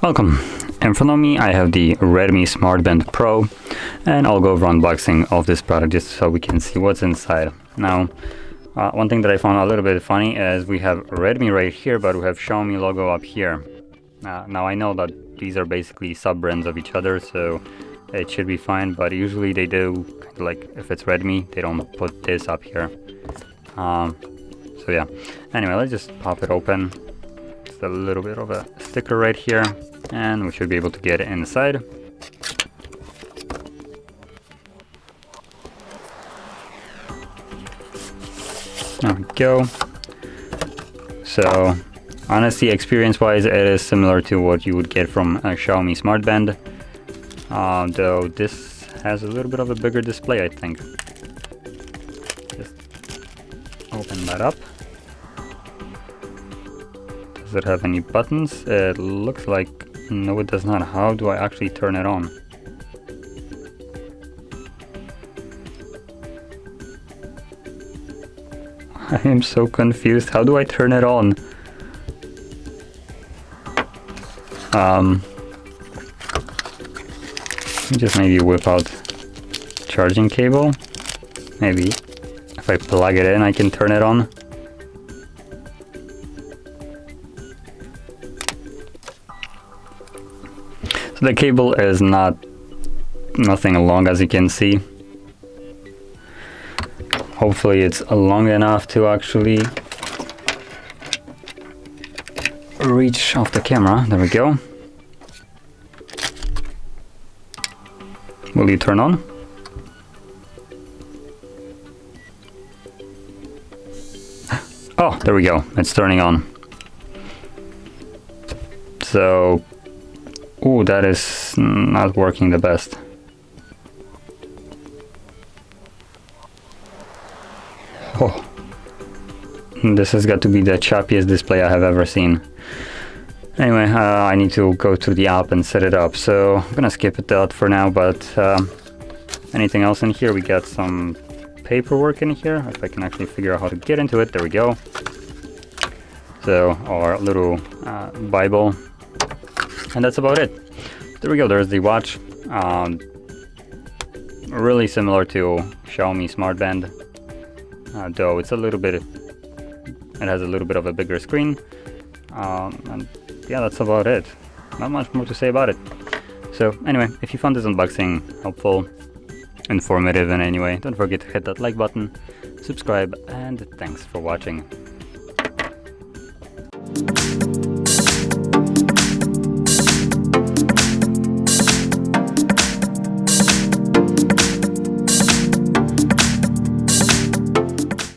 Welcome. In front of me I have the Redmi Smartband Pro, and I'll go over unboxing of this product just so we can see what's inside. Now, one thing that I found a little bit funny is we have Redmi right here, but we have Xiaomi logo up here. Now I know that these are basically sub-brands of each other, so it should be fine, but usually they do, like if it's Redmi, they don't put this up here. So yeah, anyway, let's just pop it open. Just a little bit of a sticker right here, and we should be able to get it inside. There we go. So honestly, experience-wise, it is similar to what you would get from a Xiaomi Smartband, though this has a little bit of a bigger display, I think. Just open that up. Does it have any buttons? It looks like no, it does not. How do I actually turn it on? I am so confused. How do I turn it on? Just maybe whip out charging cable. Maybe if I plug it in, I can turn it on. So the cable is nothing long, as you can see. Hopefully it's long enough to actually reach off the camera. There we go. Will you turn on? Oh, there we go. It's turning on. So, ooh, that is not working the best. Oh, this has got to be the choppiest display I have ever seen. Anyway, I need to go to the app and set it up, so I'm gonna skip it out for now, but anything else in here? We got some paperwork in here, if I can actually figure out how to get into it. There we go. So, our little Bible, and that's about it. There we go, there's the watch. Really similar to Xiaomi Smartband. Though it's a little bit, it has a little bit of a bigger screen, and yeah, that's about it. Not much more to say about it. So anyway, if you found this unboxing helpful, informative in any way, don't forget to hit that like button, subscribe, and thanks for watching.